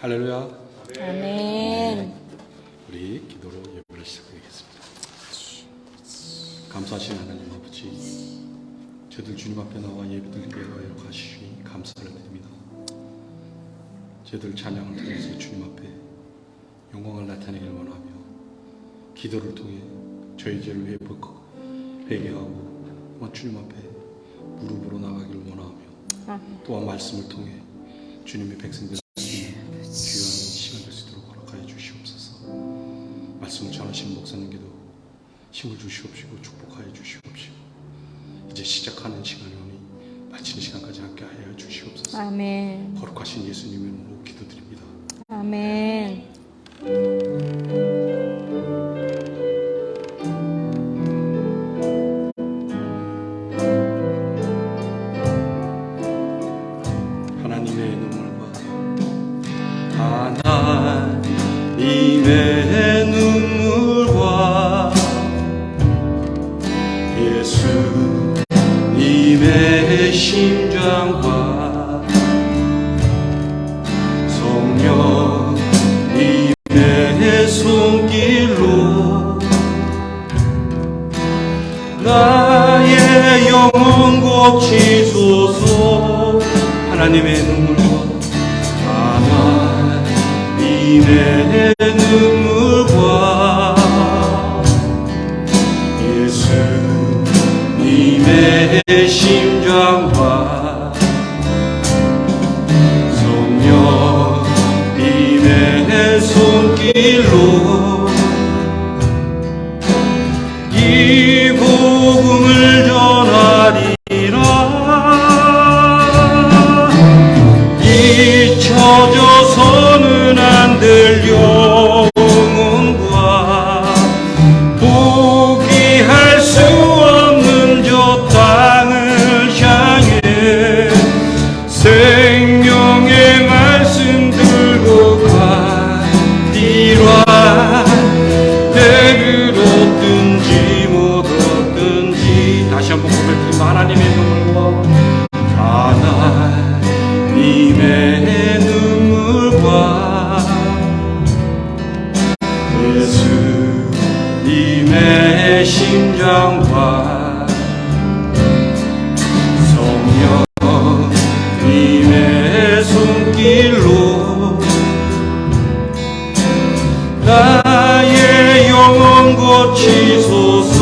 할렐루야. 아멘. 우리 기도로 예배를 시작하겠습니다. 감사하신 하나님 아버지, 저희들 주님 앞에 나와 예배드리게 하여 가시니 감사를 드립니다. 저희들 찬양을 통해서 주님 앞에 영광을 나타내길 원하며 기도를 통해 저희 죄를 회개하고 주님 앞에 무릎으로 나가길 원하며 또한 말씀을 통해 주님의 백성들 귀한 시간 될 수 있도록 허락하여 주시옵소서. 말씀을 전하신 목사님께도 힘을 주시옵시고 축복하여 주시옵시고 이제 시작하는 시간이 오니 마치는 시간까지 함께 하여 주시옵소서. 아멘. 거룩하신 예수님 이름으로 기도드립니다. 아멘. 하나님의 눈물과 하나님의 눈물과 예수님의 심장과 성령님의 손길로 나의 영혼 고치소서. 하나님의 눈물과 하나님의 눈물과 예수님의 심장과 성령님의 손길로 이 복음을 전하리라. 잊혀져서는 안 될 영혼과 포기할 수 없는 저 땅을 향해 생명의 말씀 들고 가리라. 내를 얻든지 못 얻든지. 다시 한번 고백드립니다. 하나님의 눈물과 하나님의 눈물과 예수님의 심장과 성령님의 손길로 나의 영혼 고치소서.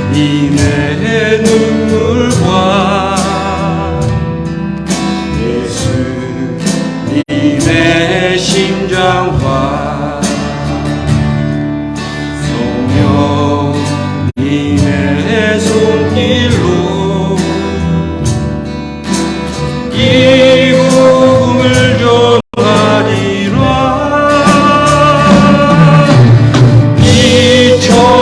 하나님의 눈물과 예수님의 심장과 성령님의 손길로 이 복음을 전하리라.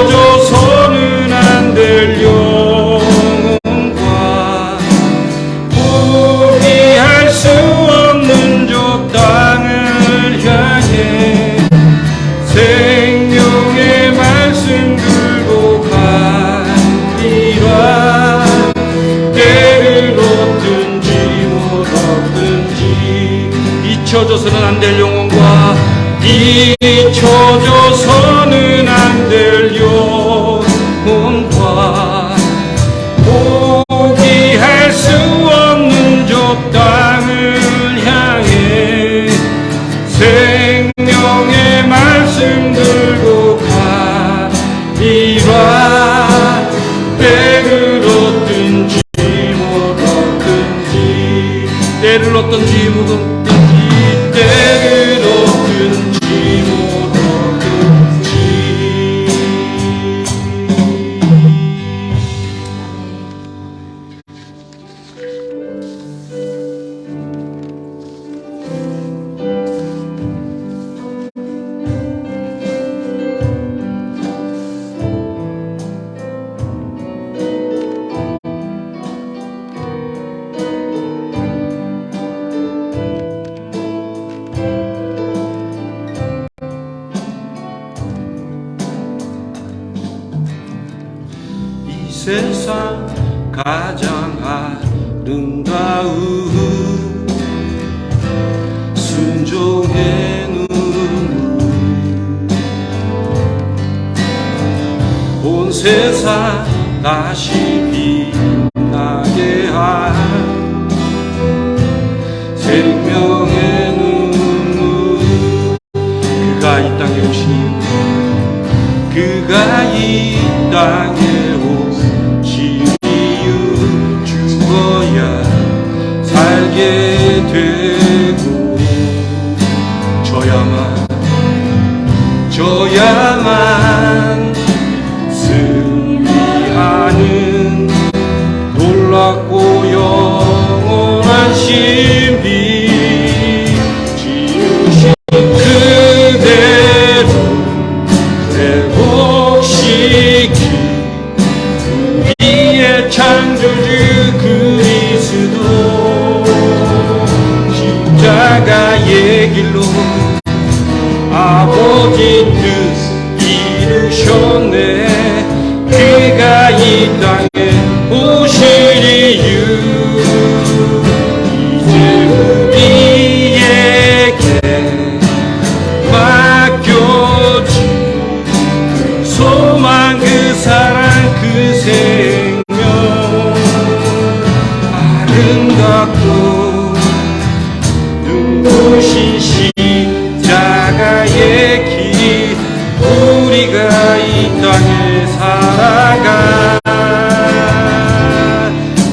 잊혀져서는 안 될 영혼과 포기할 수 없는 저 땅을 향해 생명의 말씀 들고 가리라. 때를 얻든지 못 얻든지. 잊혀져서는 안 될 영혼과 잊혀져서는 안 될 영혼과 포기할 수 없는 저 땅을 향해 생명의 말씀 들고 가리라. 때를 얻든지 못 얻든지. 때를 얻든지 못 얻든지. 때를 얻든지 못 얻든지. 세상 가장 아름다운 순종의 눈물 온 세상 다시 빛나게 할 생명의 눈물 그가 이 땅에 오신 이유 그가 이 땅에 오신 이유 죽어야 살게 되고 저야만 승리하는 놀랍고 영원한 신비 지으신 그대로 회복시키 우리의 창조주 그리스도 십자가의 길로 아버지 뜻 이루셨네 그가 이 땅에 오실 이유 이제 우리에게 맡겨진 그 소망 그 사랑 그 생명 아름답고 눈부신 십자가의 길 우리가 이 땅에 살아가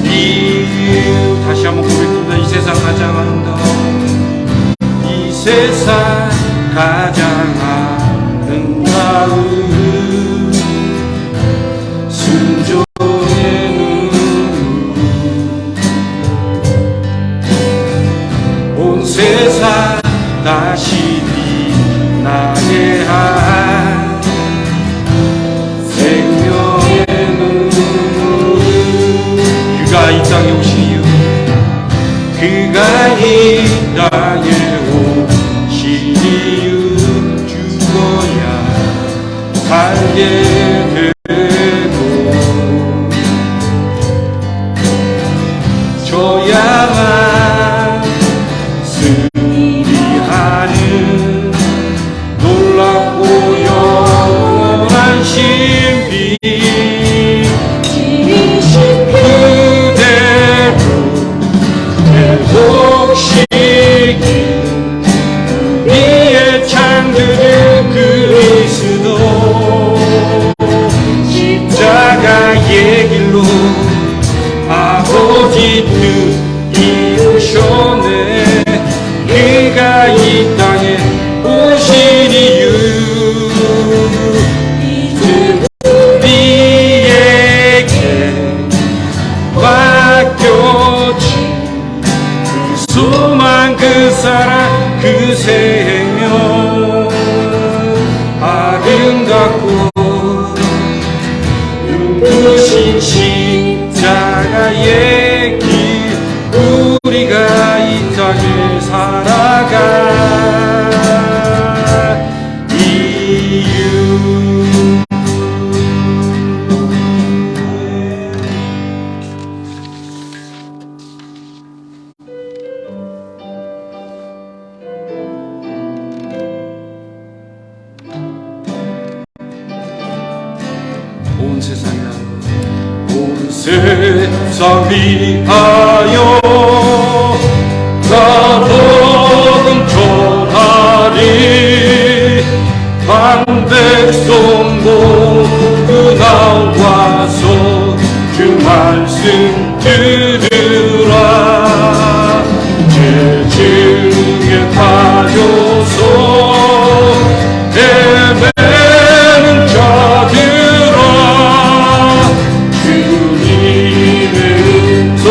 이유 다시 한번 고백합니다. 이 세상 가장 아름다운 이 세상 가장 아름다운 순종의 눈물 온 세상 다시 빛나게 할 생명의 눈물 그가 이 땅에 오신 이유 그가 이 땅에 오신 이유 죽어야 살게 되고 저야만 승리하는 놀랍고 영원한 신비 지으신 그대로 회복시킨 우리의 창조주 그리스도 십자가의 길로 아버지 뜻 이루셨네 그가 이 땅에 오신 이유 이제 우리에게 맡겨진 그 소망 그 사랑 그 생명 아름답고 눈부신 십자가의 길 우리가 이 땅에 살아가 이유 온 세상이라 온 세상 위하여 가복음 전하리 반백성 모두 나와서 그 말씀 들으라 죄중에 빠져서 헤매는 자들아 주님의 은총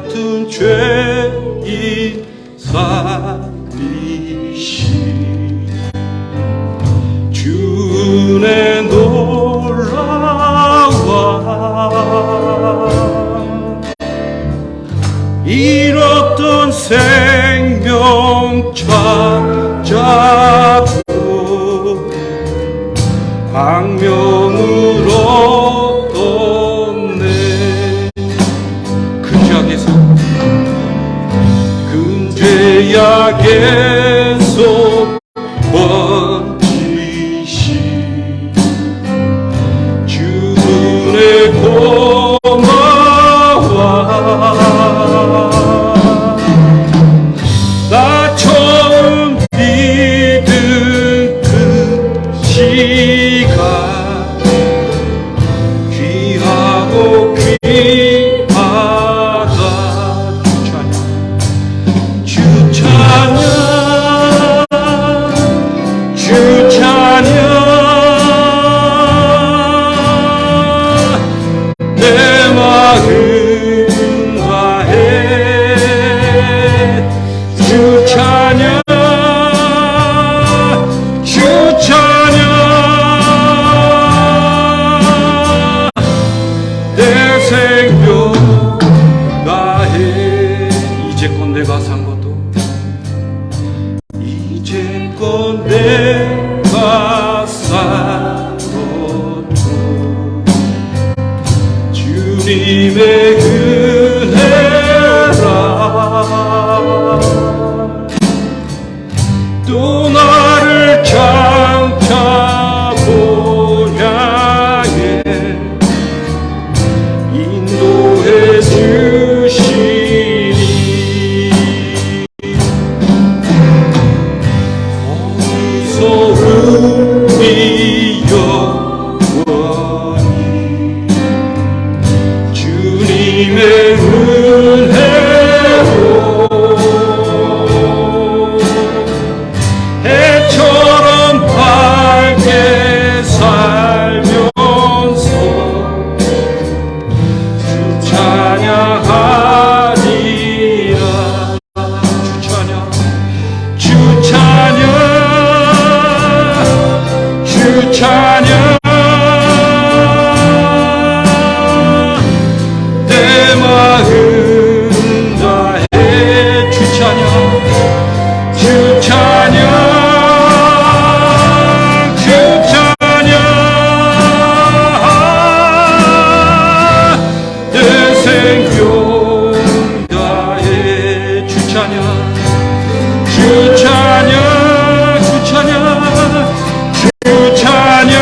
같은 죄인 살리신 주의 놀라와 잃었던 생명 찾아고 광명을 얻었네. 근죄악에서 번지신 주의 고마워. 나 처음 믿은 그 시간 귀하고 귀하다. 주 찬양 주 찬양 내 마음 다해 주 찬양 주 찬양 내 생명 다해. 이제껏 내가 산 것도 이제껏 내가 산 것도 주님의 은혜라. 또 나를 장차 본향에 인도해 주시니 거기서 우리 영원히 주님의 은혜로 해처럼 밝게 살면서 주 찬양하리라. 주 찬양 주 찬양 내 마음 다해 주 찬양 주 찬양 주 찬양 내 생명 다해 주 찬양 주 찬양 주 찬양 주 찬양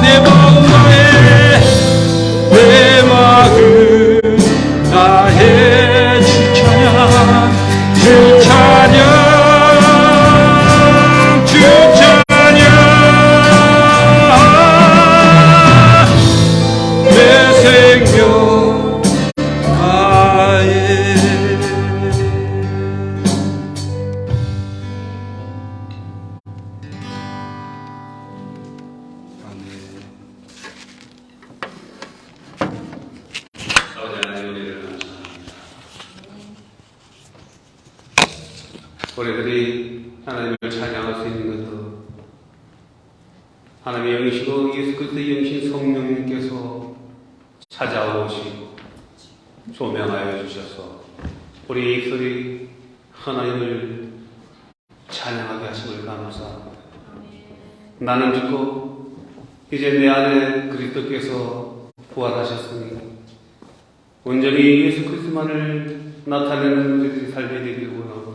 내 마음 다해 내 마음 다해 주 찬양 주 찬양 주 찬양 내 생명 다해. 아버지 하나님 은혜를 감사합니다. 우리들이 하나님을 찬양할 수 있는 것도 하나님의 영이시고 예수 그리스도의 영신 성령님께서 찾아오시고 조명하여 주셔서 우리 입술이 하나님을 찬양하게 하심을 감사합니다. 나는 죽고 이제 내 안에 그리스도께서 부활하셨으니 온전히 예수 그리스도만을 나타내는 우리들이 살게 되기를 원합니다.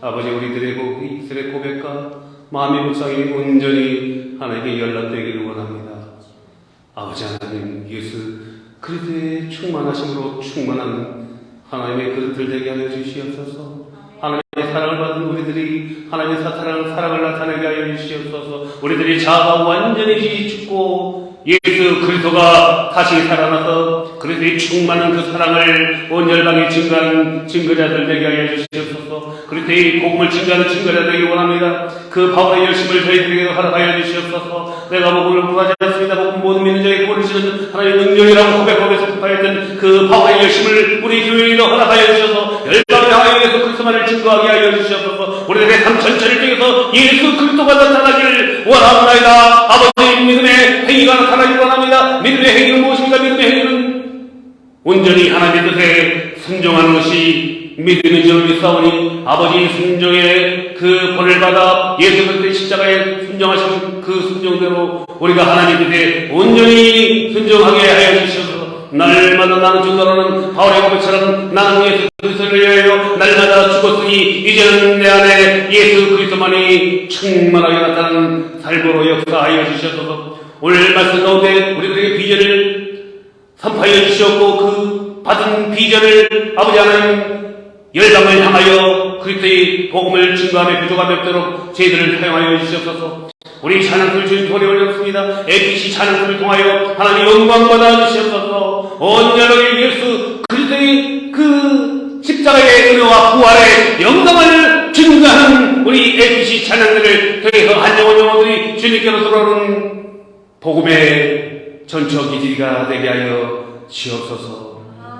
아버지, 우리들의 입술의 고백과 마음의 묵상이 온전히 하나님께 연락되기를 원합니다. 아버지 하나님, 예수 그리스도의 충만하심으로 충만한 하나님의 그릇들 되게 하여 주시옵소서. 하나님의 사랑을 받은 우리들이 하나님의 사랑을 나타내게 하여 주시옵소서. 우리들이 자아가 완전히 죽고 예수 그리스도가 다시 살아나서 그리스도의 충만한 그 사랑을 온 열방에 증거하는 증거자들 되게 하여 주시옵소서. 그리스도의 복음을 증거하는 증거자 되기 원합니다. 그 바울의 열심을 저희들에게 허락하여 주시옵소서. 내가 복음을 구하지 않습니다. 복음 모든 믿는 자에게 복음을 이루시는 하나님의 능력이라고 고백하면서 급하였던 그 바울의 열심을 우리 교회로 허락하여 주셔서 열방을 향하여 예수 그리스도만을 증거하게 하여 주시옵소서. 우리들의 삶 전체를 통해서 예수 그리스도가 나타나기를 원합니다. 아버지, 믿음의 행위가 나타나기를 원합니다. 믿음의 행위는 무엇입니까? 믿음의 행위는 온전히 하나님의 뜻에 순종하는 것이 믿음인 줄 믿사오니 아버지 순종의 그 벌을 받아 예수 그리스도의 십자가에 순종하신 그 순종대로 우리가 하나님의 뜻에 온전히 순종하게 하여 주시옵소서. 날마다 나는 죽노라는 바울의 고백처럼 나는 예수 그리스도를 위하여 날마다 죽었으니 이제는 내 안에 예수 그리스도만이 충만하게 나타나는 삶으로 역사하여 주시옵소서. 오늘 말씀 가운데 우리들에게 비전을 선포하여 주시옵고 그 받은 비전을 아버지 하나님 열방을 향하여 그리스도의 복음을 증거하며 부족함이 없도록 저희들을 사용하여 주시옵소서. 우리 찬양을 주님 손에 올렸습니다. APC 찬양을 통하여 하나님 영광 받아 주시옵소서. 온전하게 예수 그리스도의 그 십자가의 은혜와 부활의 영광을 증거하는 우리 APC 찬양들을 통해서 한 영혼들이 주님께로 돌아오는 복음의 전처 기지가 되게 하여 주옵소서.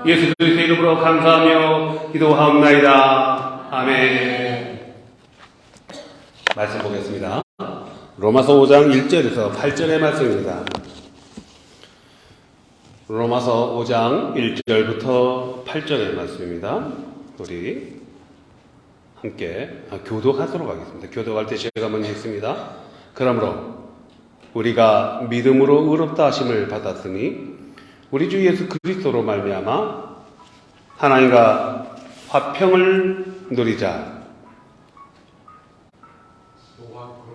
예수 그리스도의 이름으로 감사하며 기도하옵나이다. 아멘. 말씀 보겠습니다. 로마서 5장 1절에서 8절의 말씀입니다. 로마서 5장 1절부터 8절의 말씀입니다. 우리 함께 교독하도록 하겠습니다. 교독할 때 제가 먼저 했습니다. 그러므로 우리가 믿음으로 의롭다 하심을 받았으니 우리 주 예수 그리스도로 말미암아 하나님과 화평을 누리자.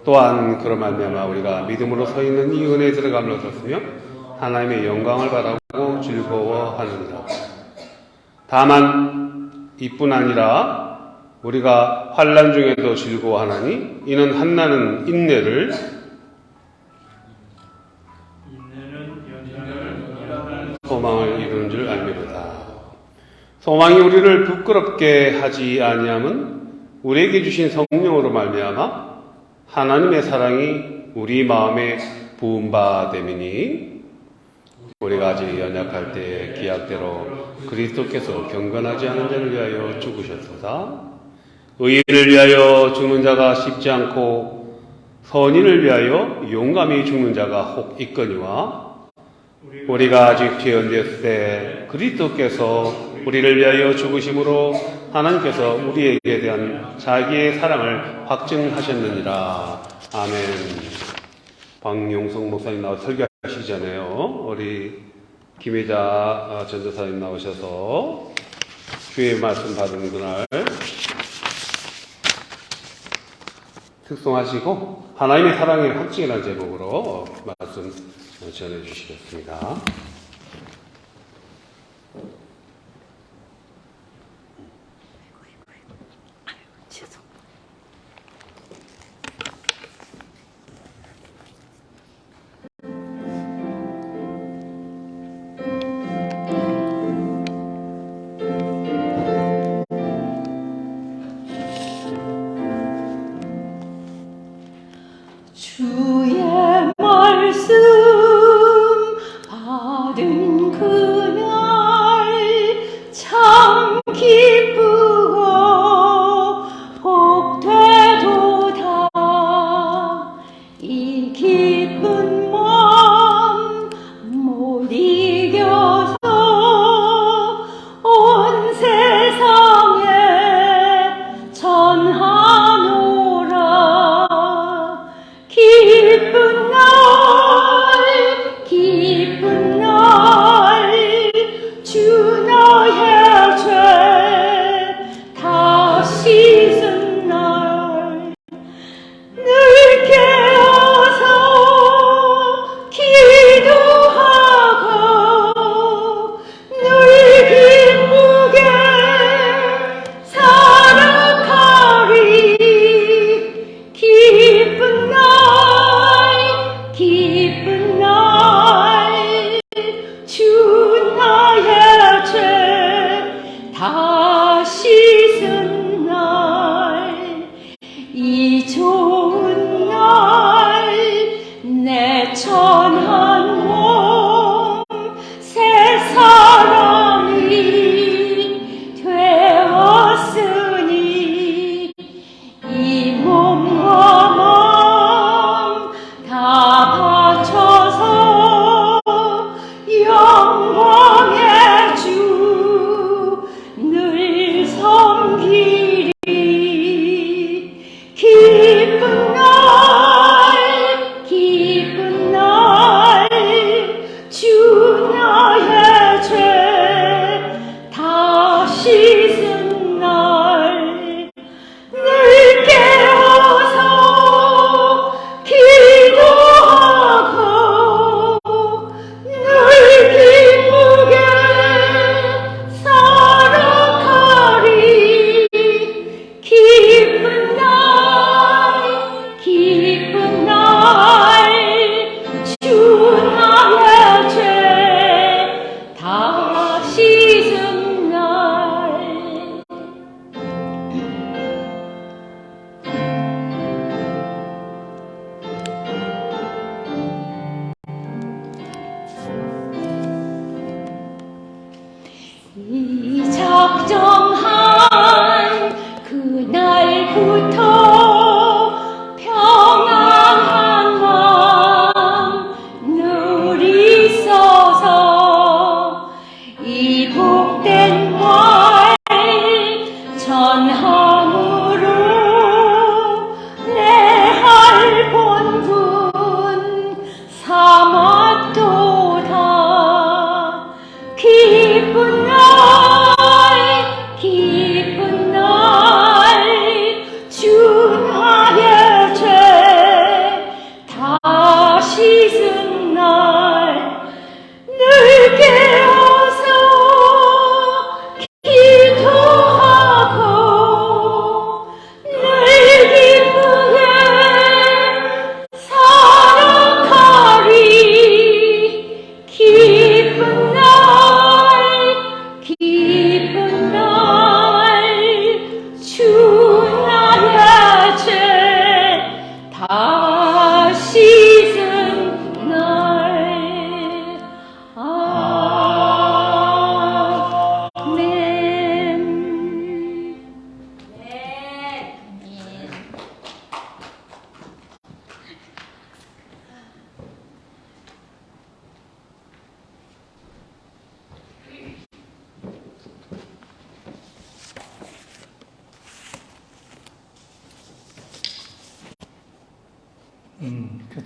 또한 그로 말미암아 우리가 믿음으로 서 있는 이 은혜에 들어감을 얻었으며 하나님의 영광을 바라고 즐거워하느니라. 다만 이뿐 아니라 우리가 환난 중에도 즐거워하나니 이는 한나는 인내를 소망을 이루는 줄 알미로다. 소망이 우리를 부끄럽게 하지 아니함은 우리에게 주신 성령으로 말미암아 하나님의 사랑이 우리 마음에 부은 바 됨이니 우리가 아직 연약할 때의 기약대로 그리스도께서 경건하지 않은 자를 위하여 죽으셨도다. 의인을 위하여 죽는 자가 쉽지 않고 선인을 위하여 용감히 죽는 자가 혹 있거니와 우리가 아직 죄인되었을 때 그리스도께서 우리를 위하여 죽으심으로 하나님께서 우리에게 대한 자기의 사랑을 확증하셨느니라. 아멘. 박용성 목사님 나와 설교하시잖아요. 우리 김혜자 전도사님 나오셔서 주의 말씀 받은 그날 특송하시고 하나님의 사랑의 확증이라는 제목으로 말씀 전해주시겠습니다. 주의 말씀 받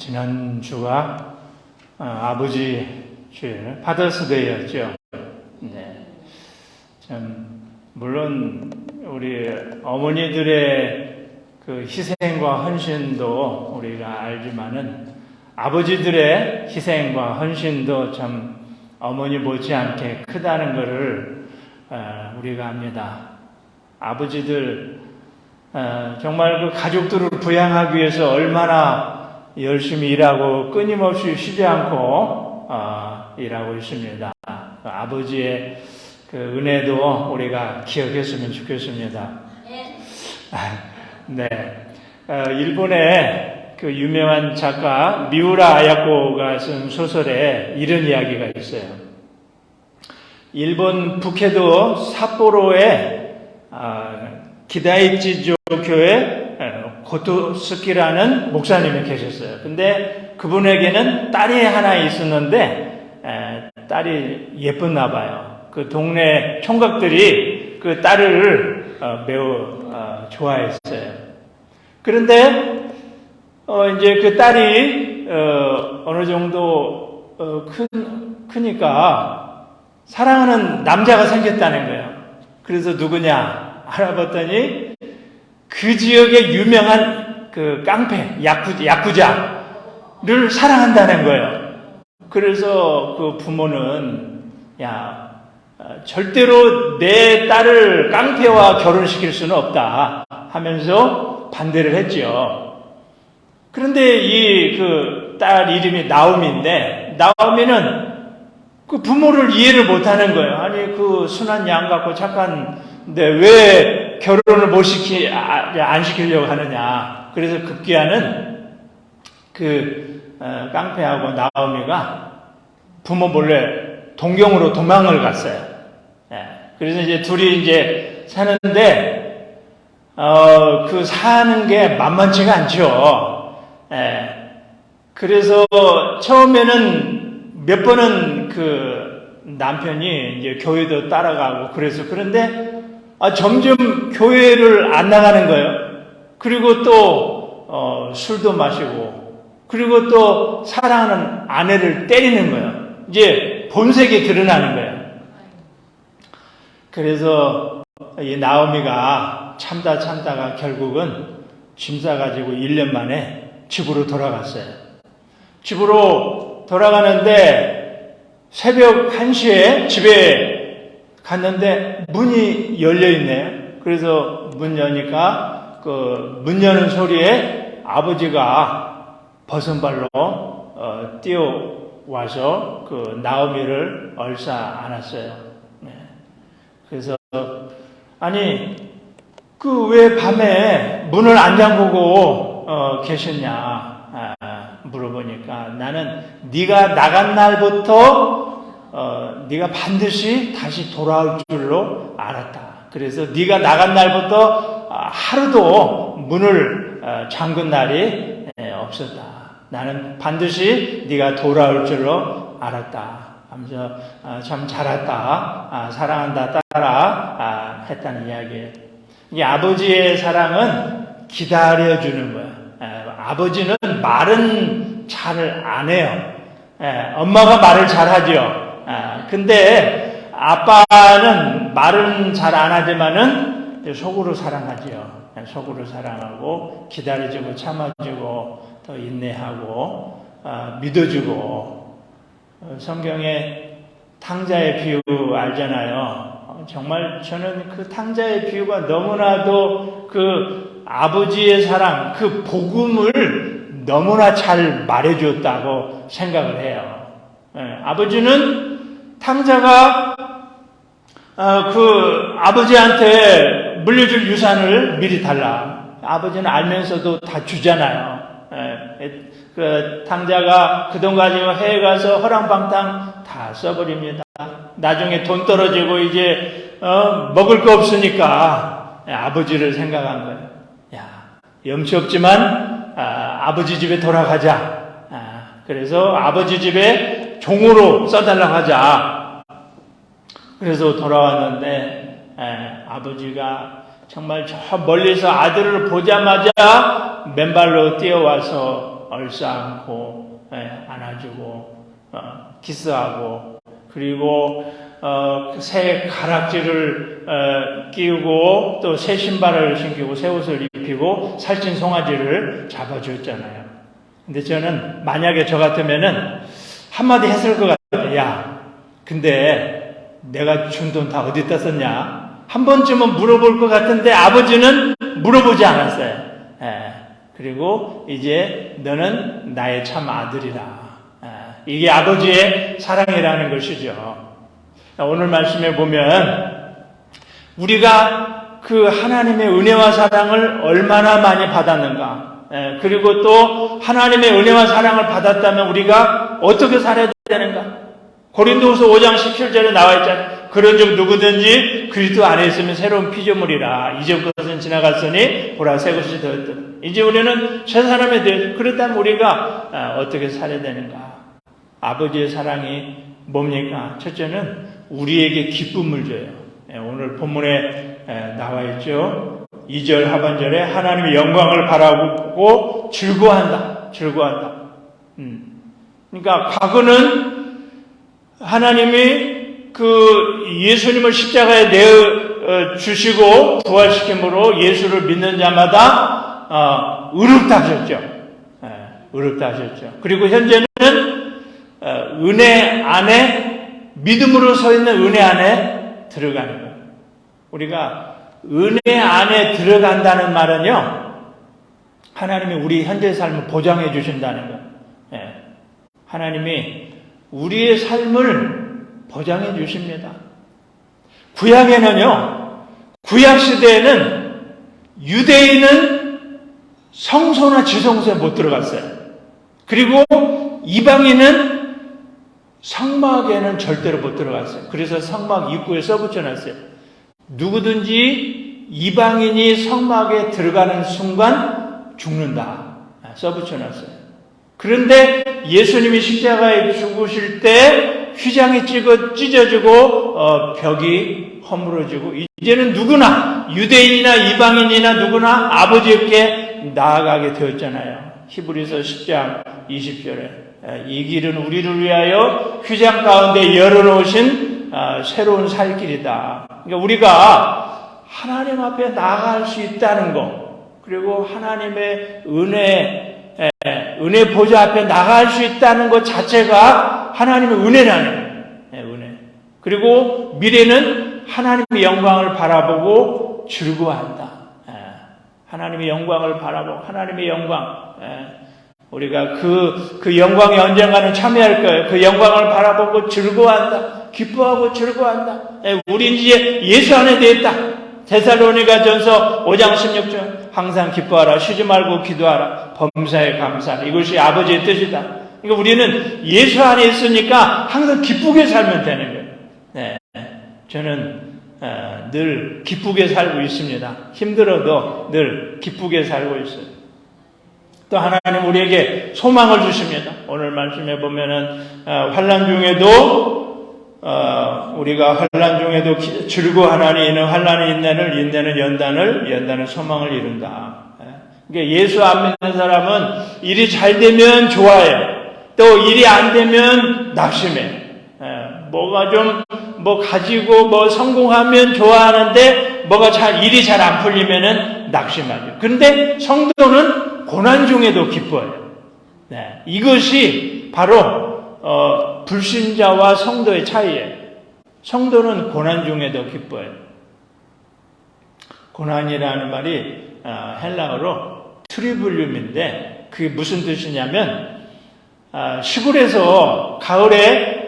지난 주가 아버지 주일 파더스데이였죠. 네. 참 물론 우리 어머니들의 그 희생과 헌신도 우리가 알지만은 아버지들의 희생과 헌신도 참 어머니 못지않게 크다는 것을 우리가 압니다. 아버지들 정말 그 가족들을 부양하기 위해서 얼마나 열심히 일하고 끊임없이 쉬지 않고 일하고 있습니다. 아버지의 그 은혜도 우리가 기억했으면 좋겠습니다. 네, 일본의 그 유명한 작가 미우라 아야코가 쓴 소설에 이런 이야기가 있어요. 일본 북해도 삿포로에 기다이치조 교회 고토스키라는 목사님이 계셨어요. 근데 그분에게는 딸이 하나 있었는데 딸이 예뻤나 봐요. 그 동네 총각들이 그 딸을 매우 좋아했어요. 그런데 이제 그 딸이 어느 정도 크니까 사랑하는 남자가 생겼다는 거예요. 그래서 누구냐 알아봤더니 그 지역의 유명한 그 깡패 야쿠자를 사랑한다는 거예요. 그래서 그 부모는 절대로 내 딸을 깡패와 결혼시킬 수는 없다 하면서 반대를 했죠. 그런데 이 그 딸 이름이 나오미인데 나오미는 그 부모를 이해를 못하는 거예요. 아니 그 순한 양 같고 착한데 왜 결혼을 안 시키려고 하느냐. 그래서 급기야는 그 깡패하고 나오미가 부모 몰래 동경으로 도망을 갔어요. 그래서 이제 둘이 이제 사는데 그 사는 게 만만치가 않죠. 그래서 처음에는 몇 번은 그 남편이 이제 교회도 따라가고 그런데 점점 교회를 안 나가는 거예요. 그리고 또 술도 마시고 그리고 또 사랑하는 아내를 때리는 거예요. 이제 본색이 드러나는 거예요. 그래서 이 나오미가 참다가 결국은 짐 싸가지고 1년 만에 집으로 돌아갔어요. 집으로 돌아가는데 새벽 1시에 집에 갔는데 문이 열려있네요. 그래서 문 여니까 그 문 여는 소리에 아버지가 벗은발로 뛰어와서 그 나오미를 얼싸 안았어요. 그래서 아니 그 왜 밤에 문을 안 잠그고 계셨냐 물어보니까 나는 네가 나간 날부터 네가 반드시 다시 돌아올 줄로 알았다. 그래서 네가 나간 날부터 하루도 문을 잠근 날이 없었다. 나는 반드시 네가 돌아올 줄로 알았다. 하면서 참 잘했다. 사랑한다 딸아 했다는 이야기예요. 이 아버지의 사랑은 기다려주는 거예요. 아버지는 말은 잘 안 해요. 엄마가 말을 잘 하죠. 근데 아빠는 말은 잘 안 하지만은 속으로 사랑하죠. 속으로 사랑하고 기다려주고 참아주고 더 인내하고 믿어주고 성경에 탕자의 비유 알잖아요. 정말 저는 그 탕자의 비유가 너무나도 그 아버지의 사랑, 그 복음을 너무나 잘 말해주었다고 생각을 해요. 아버지는 탕자가 그 아버지한테 물려줄 유산을 미리 달라. 아버지는 알면서도 다 주잖아요. 그 탕자가 그 돈 가지고 해외 가서 허랑방탕 다 써버립니다. 나중에 돈 떨어지고 이제 먹을 거 없으니까 아버지를 생각한 거예요. 야, 염치 없지만 아버지 집에 돌아가자. 그래서 아버지 집에 종으로 써달라고 하자. 그래서 돌아왔는데 아버지가 정말 저 멀리서 아들을 보자마자 맨발로 뛰어와서 얼싸안고 안아주고 키스하고 그리고 새 가락지를 끼우고 또 새 신발을 신기고 새 옷을 입히고 살찐 송아지를 잡아줬잖아요. 근데 저는 만약에 저 같으면은 한마디 했을 것 같아요. 야, 근데 내가 준 돈 다 어디다 썼냐? 한 번쯤은 물어볼 것 같은데 아버지는 물어보지 않았어요. 그리고 이제 너는 나의 참 아들이라. 이게 아버지의 사랑이라는 것이죠. 오늘 말씀에 보면 우리가 그 하나님의 은혜와 사랑을 얼마나 많이 받았는가. 그리고 또 하나님의 은혜와 사랑을 받았다면 우리가 어떻게 살아야 되는가. 고린도후서 5장 17절에 나와 있잖아요. 그런즉 누구든지 그리스도 안에 있으면 새로운 피조물이라. 이전 것은 지나갔으니 보라 새 것이 되었더라. 이제 우리는 새 사람이 되었다. 그렇다면 우리가 어떻게 살아야 되는가. 아버지의 사랑이 뭡니까? 첫째는 우리에게 기쁨을 줘요. 오늘 본문에 나와 있죠. 2절 하반절에 하나님의 영광을 바라보고 즐거워한다. 즐거워한다. 그러니까 과거는 하나님이 그 예수님을 십자가에 내어 주시고 부활시킴으로 예수를 믿는 자마다 의롭다 하셨죠. 의롭다 하셨죠. 그리고 현재는 은혜 안에 믿음으로 서 있는 은혜 안에 들어가는 거예요. 우리가 은혜 안에 들어간다는 말은요, 하나님이 우리 현재 삶을 보장해 주신다는 거예요. 하나님이 우리의 삶을 보장해 주십니다. 구약에는요, 구약 시대에는 유대인은 성소나 지성소에 못 들어갔어요. 그리고 이방인은 성막에는 절대로 못 들어갔어요. 그래서 성막 입구에 써붙여놨어요. 누구든지 이방인이 성막에 들어가는 순간 죽는다. 써붙여놨어요. 그런데 예수님이 십자가에 죽으실 때 휘장이 찢어지고 벽이 허물어지고 이제는 누구나 유대인이나 이방인이나 누구나 아버지께 나아가게 되었잖아요. 히브리서 10장 20절에 이 길은 우리를 위하여 휘장 가운데 열어놓으신 새로운 살 길이다. 그러니까 우리가 하나님 앞에 나아갈 수 있다는 것, 그리고 하나님의 은혜 보좌 앞에 나갈 수 있다는 것 자체가 하나님의 은혜라는 거예요. 은혜. 그리고 미래는 하나님의 영광을 바라보고 즐거워한다. 하나님의 영광을 바라보고 하나님의 영광. 우리가 그 영광에 언젠가는 참여할 거예요. 그 영광을 바라보고 즐거워한다. 기뻐하고 즐거워한다. 우리 이제 예수 안에 되었다. 데살로니가전서 5장 16절 항상 기뻐하라. 쉬지 말고 기도하라. 범사에 감사하라. 이것이 아버지의 뜻이다. 그러니까 우리는 예수 안에 있으니까 항상 기쁘게 살면 되는 거예요. 네. 저는 늘 기쁘게 살고 있습니다. 힘들어도 늘 기쁘게 살고 있어요. 또 하나님 우리에게 소망을 주십니다. 오늘 말씀해 보면은 환난 중에도 우리가 환난 중에도 즐거워하나니 이는 환난이 인내는 연단을 소망을 이룬다. 그러니까 예수 안 믿는 사람은 일이 잘 되면 좋아해요. 또 일이 안 되면 낙심해. 뭐가 좀 가지고 성공하면 좋아하는데 일이 잘 안 풀리면은 낙심하죠. 그런데 성도는 고난 중에도 기뻐해요. 네, 이것이 바로 불신자와 성도의 차이예요. 성도는 고난 중에도 기뻐해요. 고난이라는 말이 헬라어로 트리블륨인데 그게 무슨 뜻이냐면 시골에서 가을에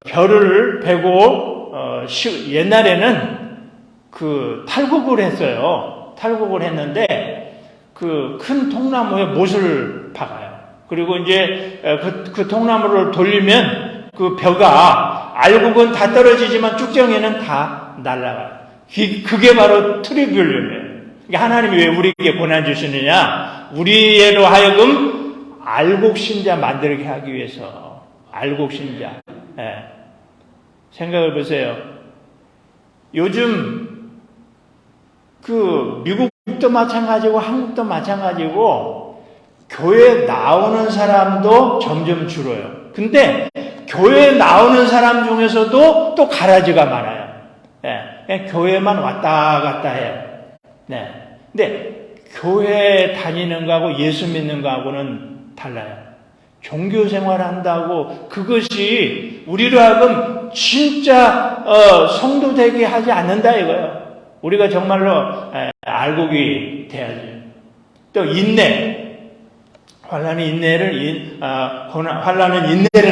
별을 베고 옛날에는 그 탈곡을 했어요. 탈곡을 했는데 그 큰 통나무에 못을 박아요. 그리고 이제 그 통나무를 돌리면 그 벼가 알곡은 다 떨어지지만 쭉정이는 다 날아가요. 그게 바로 트리뷴륨이에요. 그러니까 하나님이 왜 우리에게 고난 주시느냐? 우리로 하여금 알곡신자 만들게 하기 위해서. 알곡신자. 생각을 보세요. 요즘 미국도 마찬가지고 한국도 마찬가지고 교회에 나오는 사람도 점점 줄어요. 근데 교회에 나오는 사람 중에서도 또 가라지가 많아요. 네, 그냥 교회만 왔다 갔다 해요. 네. 근데 교회 다니는 거하고 예수 믿는 거하고는 달라요. 종교 생활 한다고 그것이 우리로 하여금 진짜 성도 되게 하지 않는다 이거예요. 우리가 정말로 알곡이 돼야죠. 또 인내. 환난은 인내를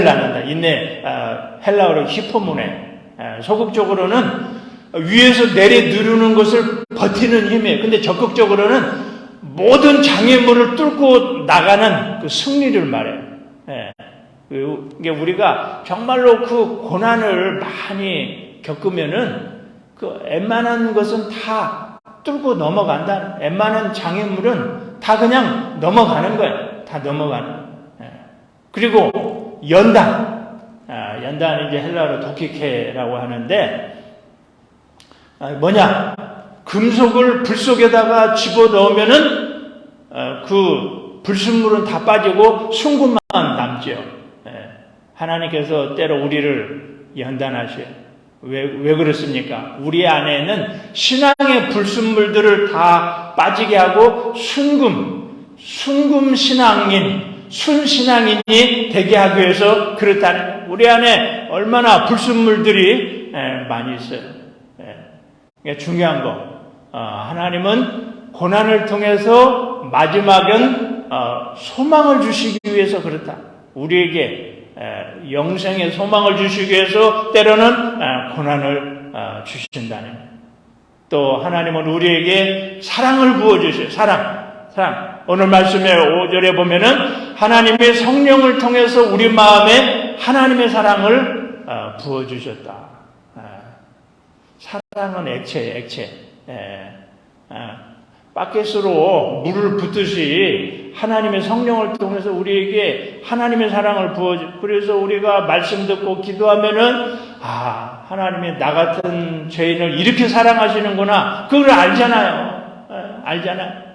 낳는다. 인내 헬라어로 히포모네. 소극적으로는 위에서 내려 누르는 것을 버티는 힘이에요. 근데 적극적으로는 모든 장애물을 뚫고 나가는 그 승리를 말해요. 이게 우리가 정말로 그 고난을 많이 겪으면은 그 웬만한 것은 다 뚫고 넘어간다. 웬만한 장애물은 다 그냥 넘어가는 거예요. 다 넘어가는 거예요. 그리고 연단. 연단은 이제 헬라어로 도키케라고 하는데 뭐냐? 금속을 불 속에다가 집어넣으면은 그 불순물은 다 빠지고 순금만 남죠. 하나님께서 때로 우리를 연단하셔요. 왜 그렇습니까? 우리 안에는 신앙의 불순물들을 다 빠지게 하고 순금 신앙인, 순신앙인이 되게 하기 위해서 그렇다는 거예요. 우리 안에 얼마나 불순물들이 많이 있어요. 중요한 거, 하나님은 고난을 통해서 마지막은 소망을 주시기 위해서 그렇다. 우리에게 영생의 소망을 주시기 위해서 때로는 고난을 주신다는 거예요. 또 하나님은 우리에게 사랑을 부어주셔요. 사랑. 오늘 말씀의 5절에 보면은 하나님의 성령을 통해서 우리 마음에 하나님의 사랑을 부어주셨다. 사랑은 액체. 바켓으로 물을 붓듯이 하나님의 성령을 통해서 우리에게 하나님의 사랑을 부어줘. 그래서 우리가 말씀 듣고 기도하면은 하나님이 나 같은 죄인을 이렇게 사랑하시는구나. 그걸 알잖아요. 알잖아요.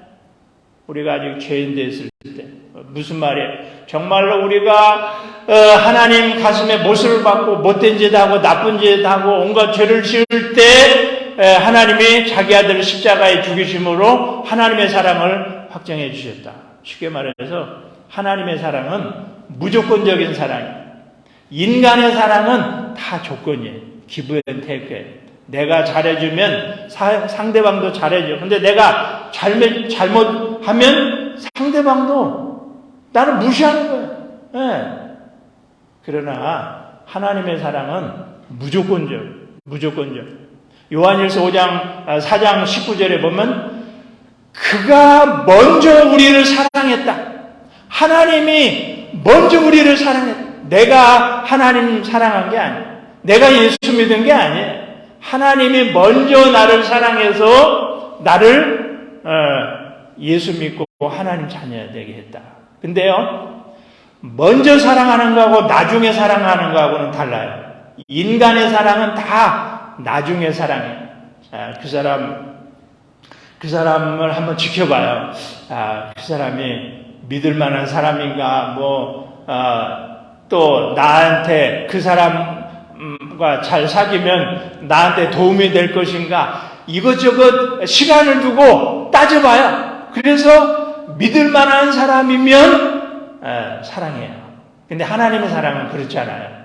우리가 아직 죄인 됐을 때 무슨 말이에요? 정말로 우리가 하나님 가슴에 못을 받고 못된 짓 하고 나쁜 짓 하고 온갖 죄를 지을 때 하나님이 자기 아들을 십자가에 죽이심으로 하나님의 사랑을 확정해 주셨다. 쉽게 말해서 하나님의 사랑은 무조건적인 사랑이에요. 인간의 사랑은 다 조건이에요. 기브 앤 테이크예요. 내가 잘해주면 상대방도 잘해줘. 근데 내가 잘못하면 상대방도 나를 무시하는 거예요. 그러나 하나님의 사랑은 무조건적. 요한일서 4장 19절에 보면 그가 먼저 우리를 사랑했다. 하나님이 먼저 우리를 사랑했다. 내가 하나님 사랑한 게 아니에요. 내가 예수 믿은 게 아니에요. 하나님이 먼저 나를 사랑해서 나를 예수 믿고 하나님 자녀 되게 했다. 근데요, 먼저 사랑하는 거하고 나중에 사랑하는 거하고는 달라요. 인간의 사랑은 다 나중에 사랑해요. 그 사람을 한번 지켜봐요. 그 사람이 믿을 만한 사람인가, 또 나한테 그 사람과 잘 사귀면 나한테 도움이 될 것인가, 이것저것 시간을 두고 따져봐요. 그래서 믿을 만한 사람이면 사랑해요. 근데 하나님의 사랑은 그렇지 않아요.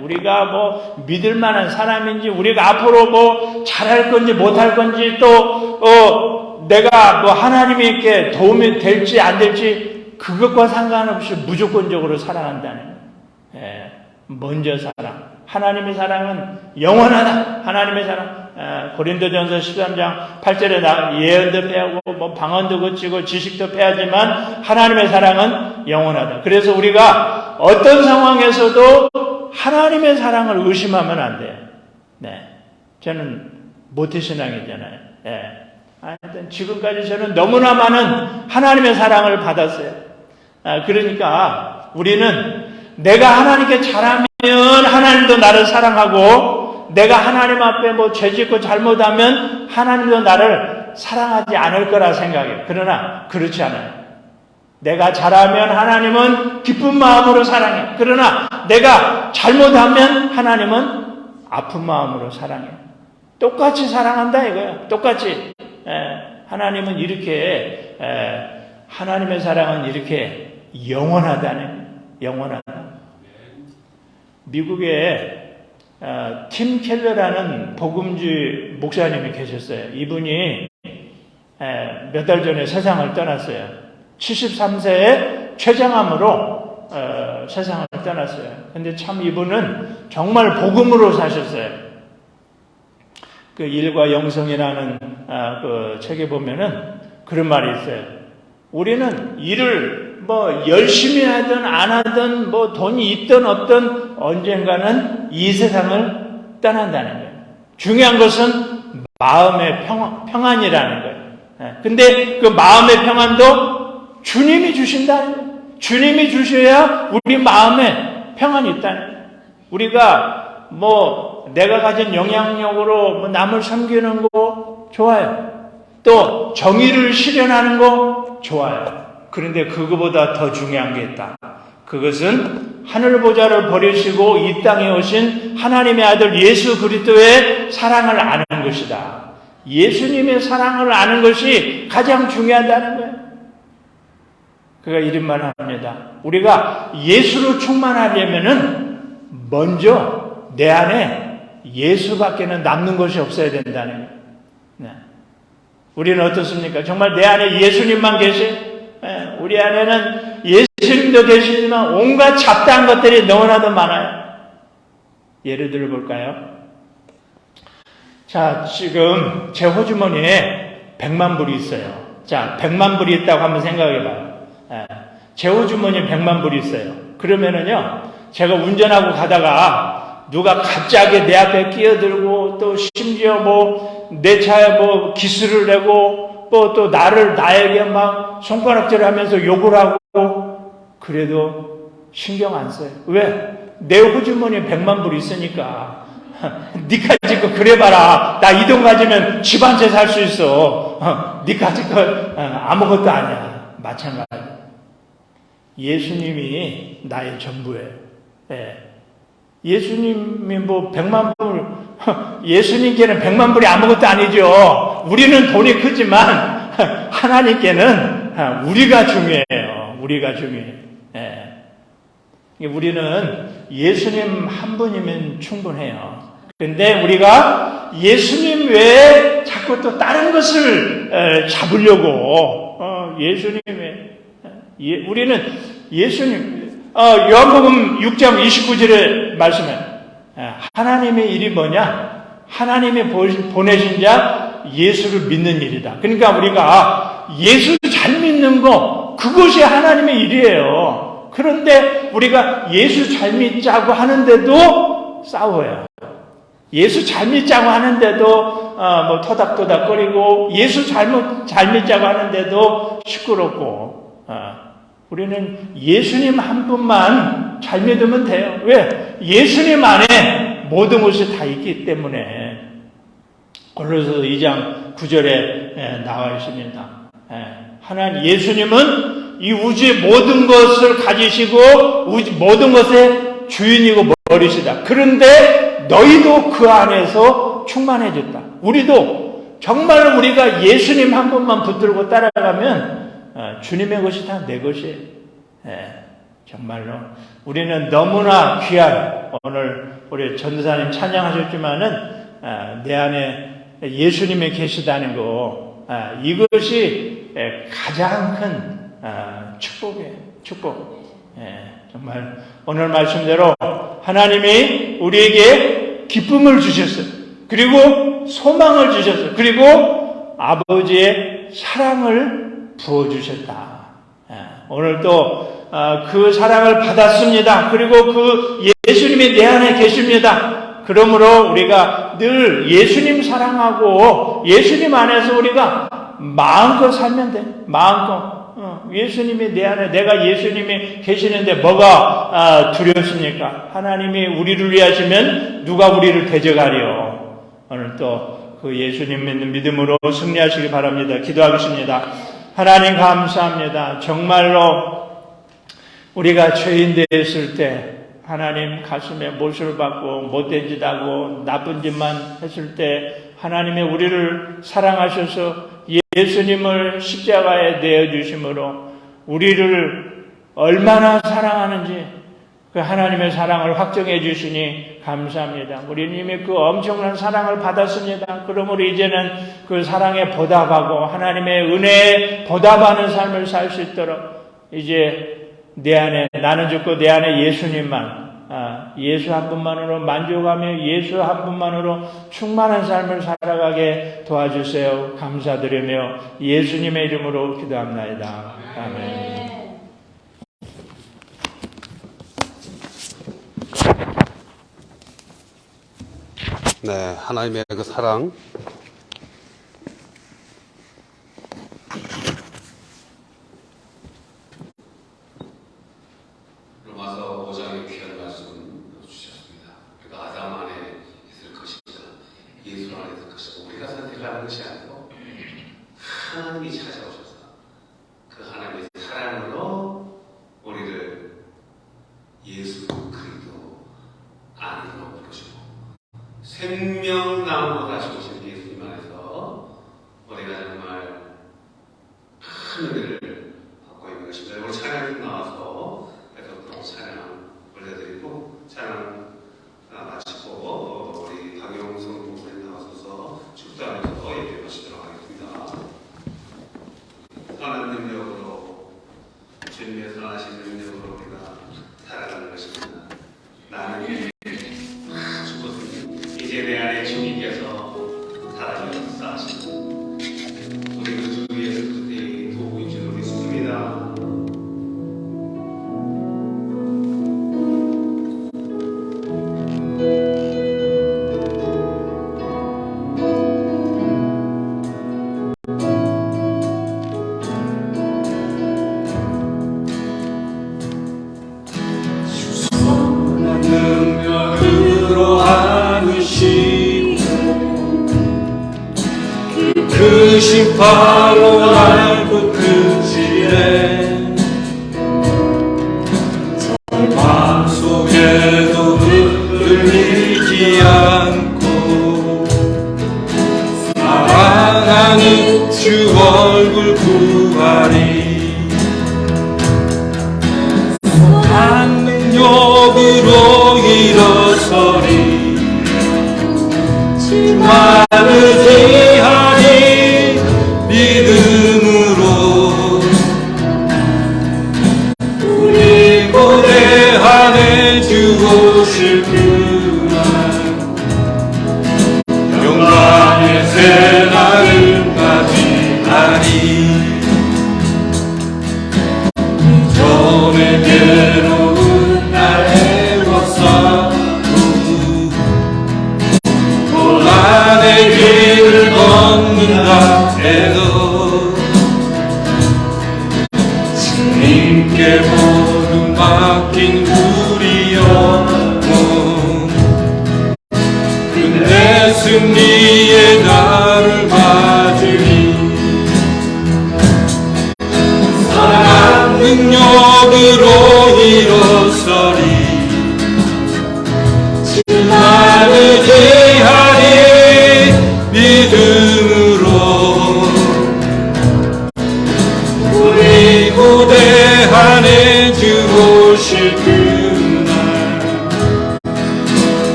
우리가 믿을 만한 사람인지, 우리가 앞으로 잘할 건지 못할 건지, 또 내가 하나님께 도움이 될지 안 될지 그것과 상관없이 무조건적으로 사랑한다는 거예요. 먼저 사랑. 하나님의 사랑은 영원하다. 하나님의 사랑. 고린도전서 13장 8절에 예언도 패하고 방언도 거치고 지식도 패하지만 하나님의 사랑은 영원하다. 그래서 우리가 어떤 상황에서도 하나님의 사랑을 의심하면 안 돼요. 저는 모태신앙이잖아요. 하여튼 지금까지 저는 너무나 많은 하나님의 사랑을 받았어요. 그러니까 우리는 내가 하나님께 잘하면 하나님도 나를 사랑하고, 내가 하나님 앞에 죄짓고 잘못하면 하나님도 나를 사랑하지 않을 거라 생각해요. 그러나 그렇지 않아요. 내가 잘하면 하나님은 기쁜 마음으로 사랑해. 그러나 내가 잘못하면 하나님은 아픈 마음으로 사랑해. 똑같이 사랑한다 이거야. 똑같이. 하나님은 이렇게 하나님의 사랑은 이렇게 영원하다네. 영원하다. 미국에 팀 켈러라는 복음주의 목사님이 계셨어요. 이분이 몇 달 전에 세상을 떠났어요. 73세에 췌장암으로 세상을 떠났어요. 근데 참 이분은 정말 복음으로 사셨어요. 그 일과 영성이라는 그 책에 보면은 그런 말이 있어요. 우리는 일을 뭐 열심히 하든 안 하든 뭐 돈이 있든 없든 언젠가는 이 세상을 떠난다는 거예요. 중요한 것은 마음의 평안이라는 거예요. 근데 그 마음의 평안도 주님이 주신다는 거예요. 주님이 주셔야 우리 마음에 평안이 있다는 거예요. 우리가 뭐 내가 가진 영향력으로 뭐 남을 섬기는 거 좋아요. 또 정의를 실현하는 거 좋아요. 그런데 그거보다 더 중요한 게 있다. 그것은 하늘 보좌를 버리시고 이 땅에 오신 하나님의 아들 예수 그리스도의 사랑을 아는 것이다. 예수님의 사랑을 아는 것이 가장 중요하다는 거예요. 그가 이런 말을 합니다. 우리가 예수로 충만하려면은 먼저 내 안에 예수밖에는 남는 것이 없어야 된다는 거예요. 네. 우리는 어떻습니까? 정말 내 안에 예수님만 계시? 우리 안에는 예수님도 계시지만 온갖 잡다한 것들이 너무나도 많아요. 예를 들어 볼까요? 자, 지금 제 호주머니에 100만 불이 있어요. 자, 100만 불이 있다고 한번 생각해 봐요. 제 호주머니에 100만 불이 있어요. 그러면은요, 제가 운전하고 가다가 누가 갑자기 내 앞에 끼어들고 또 심지어 뭐 내 차에 뭐 기스를 내고 또 나에게 막 손가락질 하면서 욕을 하고 그래도 신경 안 써요. 왜? 내 호주머니에 100만 불이 있으니까. 니 가지고 그래봐라. 나 이 돈 가지면 집 한 채 살 수 있어. 니 가지고 아무것도 아니야. 마찬가지. 예수님이 나의 전부예요. 예수님이 뭐 100만 불, 예수님께는 100만 불이 아무것도 아니죠. 우리는 돈이 크지만 하나님께는 우리가 중요해요. 우리가 중요해요. 우리는 예수님 한 분이면 충분해요. 근데 우리가 예수님 외에 자꾸 또 다른 것을 잡으려고 우리는 예수님 요한복음 6장 29절에 말씀해 하나님의 일이 뭐냐? 하나님이 보내신 자 예수를 믿는 일이다. 그러니까 우리가 예수 잘 믿는 거 그것이 하나님의 일이에요. 그런데 우리가 예수 잘 믿자고 하는데도 싸워요. 예수 잘 믿자고 하는데도 뭐 토닥토닥거리고 예수 잘 믿자고 하는데도 시끄럽고 우리는 예수님 한 분만 잘 믿으면 돼요. 왜? 예수님 안에 모든 것이 다 있기 때문에 골로새서 2장 9절에 나와 있습니다. 하나님 예수님은 이 우주의 모든 것을 가지시고 모든 것의 주인이고 머리시다. 그런데 너희도 그 안에서 충만해졌다. 우리도 정말 우리가 예수님 한 분만 붙들고 따라가면 주님의 것이 다 내 것이에요. 정말로 우리는 너무나 귀한 오늘 우리 전도사님 찬양하셨지만은 내 안에 예수님이 계시다는 거 이것이 가장 큰 축복이에요. 축복. 정말 오늘 말씀대로 하나님이 우리에게 기쁨을 주셨어요. 그리고 소망을 주셨어요. 그리고 아버지의 사랑을 부어주셨다. 오늘 또 그 사랑을 받았습니다. 그리고 그 예수님이 내 안에 계십니다. 그러므로 우리가 늘 예수님 사랑하고 예수님 안에서 우리가 마음껏 살면 돼. 마음껏. 예수님이 내 안에, 내가 예수님이 계시는데 뭐가 두렵습니까? 하나님이 우리를 위하시면 누가 우리를 대적하리요? 오늘 또 그 예수님 믿는 믿음으로 승리하시기 바랍니다. 기도하겠습니다. 하나님 감사합니다. 정말로 우리가 죄인 되었을 때 하나님 가슴에 못을 받고 못된 짓 하고 나쁜 짓만 했을 때 하나님의 우리를 사랑하셔서 예수님을 십자가에 내어주심으로 우리를 얼마나 사랑하는지 그 하나님의 사랑을 확정해 주시니 감사합니다. 우리는 이미 그 엄청난 사랑을 받았습니다. 그러므로 이제는 그 사랑에 보답하고 하나님의 은혜에 보답하는 삶을 살 수 있도록 이제 내 안에 나는 죽고 내 안에 예수님만 예수 한 분만으로 만족하며 예수 한 분만으로 충만한 삶을 살아가게 도와주세요. 감사드리며 예수님의 이름으로 기도합나이다. 아멘. 네, 하나님의 그 사랑 로마서 5장의 귀한 말씀 주셨습니다. 그러니까 아담 안에 있을 것이다, 예수 안에 있을 것이다. 우리가 선택하는 것이 아니고 하나님이 찾아오셔서 그 하나님의 사랑으로 우리를 예수 그리스도 안으로 부르시고 생명나무로 다시 오신 예수님 안에서 우리가 정말 큰 은혜를 받고 있는 것입니다. 오늘 찬양이 나와서 계속 찬양 올려드리고 찬양 마치고 우리 강용성 목사님 나와서 축도하면서 예배 마치도록 하겠습니다. 선한 능력으로 주님의 선하신 능력으로 우리가 살아가는 것입니다. 나는 이제 내 안에 주님께서 살아주셔서 하시는 우리 그 주 예수 그리스도의 도움인 줄 믿습니다. 그 심판으로 날 붙드시네. 마음속에도 흔들리지 않고 사랑하는 주 얼굴 구하리. 선한 능력으로 일어서리. 주만을 믿음으로 우리 고대하네 주 오실 그날 영광의 새날을 맞이하리. 전에 괴로운 날 애워싸고 고난의 길을 걷는다 해도 주님께 모든 맡긴 우리 영혼 끝내 승리의 날을 맞으리. 선한 능력으로 일어서리. 주만을 의지하리. 믿음으로 우리 고대하네 주 오실 그날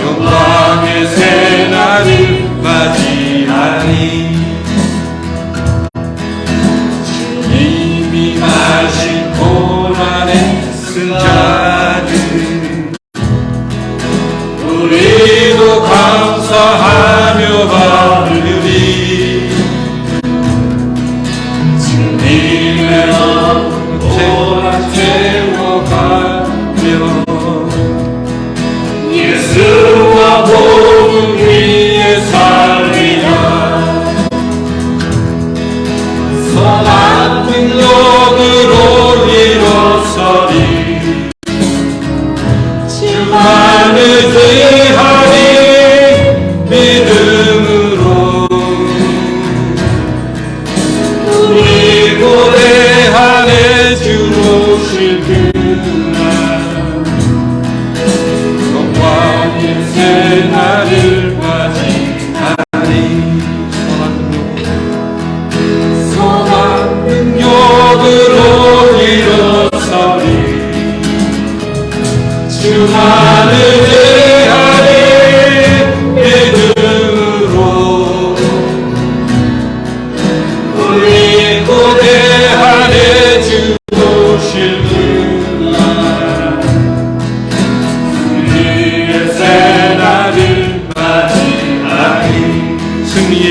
영광의 새날을 맞이하니. 주님이 마신 고난의 승자들 우리도 감사하며 받으리. 주님의 고난 채워가며 예수와 복음 위에 살리라. 선한 능력으로 일어서리. 주만을 의지하리.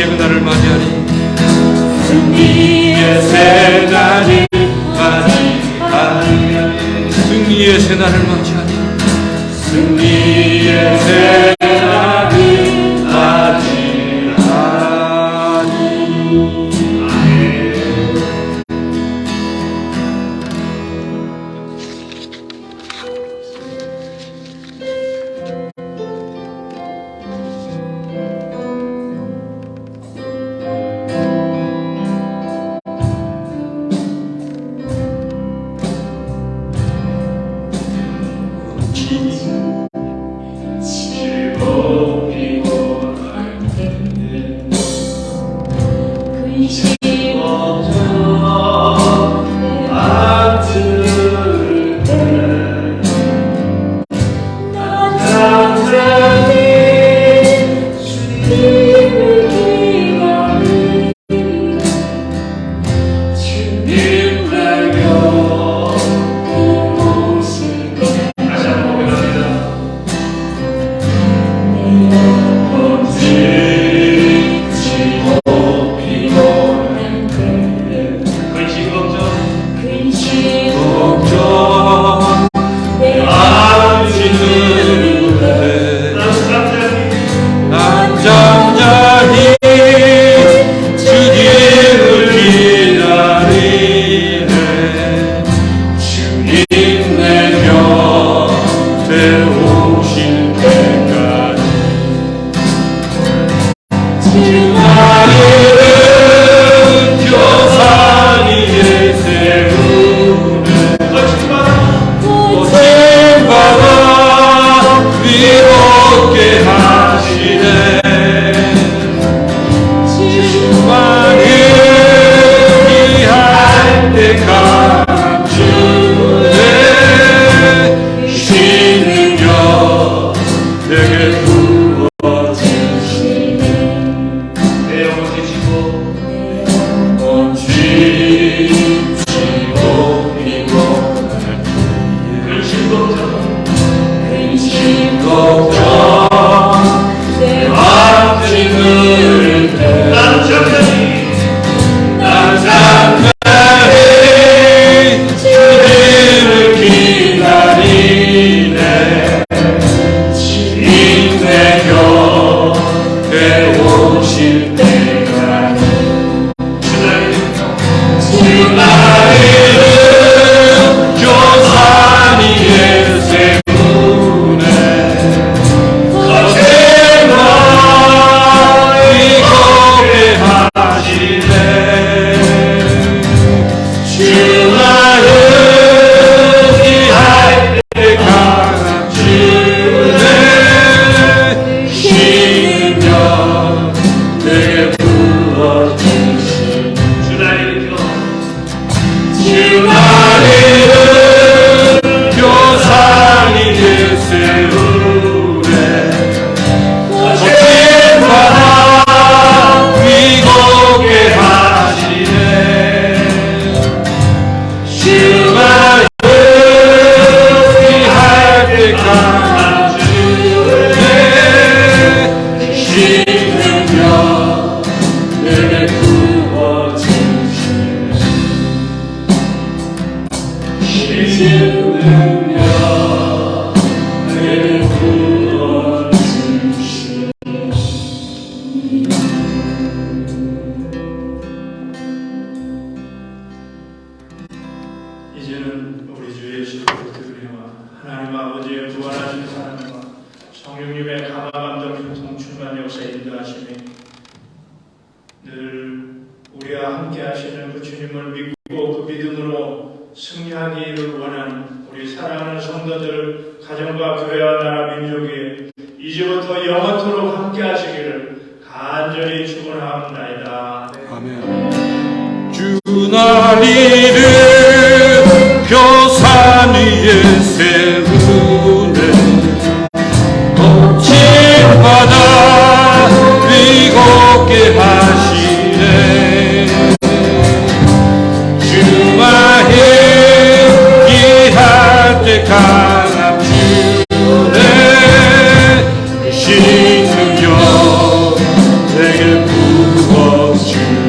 승리의 그날을 맞이하리. 승리의 새날을 맞이하리. 승리의 새날을 맞이하리. 승리의 새날을 맞이하리. 이제는 우리 주 예수 그리스도의 은혜와 하나님 아버지의 부활하신 사랑과 성령님의 감화감동 교통 충만 역사에 인도하심이 늘 우리와 함께 하시는 그 주님을 믿고 그 믿음으로 승리하기를 원하는 우리 사랑하는 성도들 가정과 교회와 나라 민족이 이제부터 영원토록 함께 하시기를 간절히 축원하옵나이다. 아멘. 주 날 이름 표산 위에 세우네 거친 바다 위겁게 하시네 주마에 기할 때 강함 주네 그 신능력 내게 주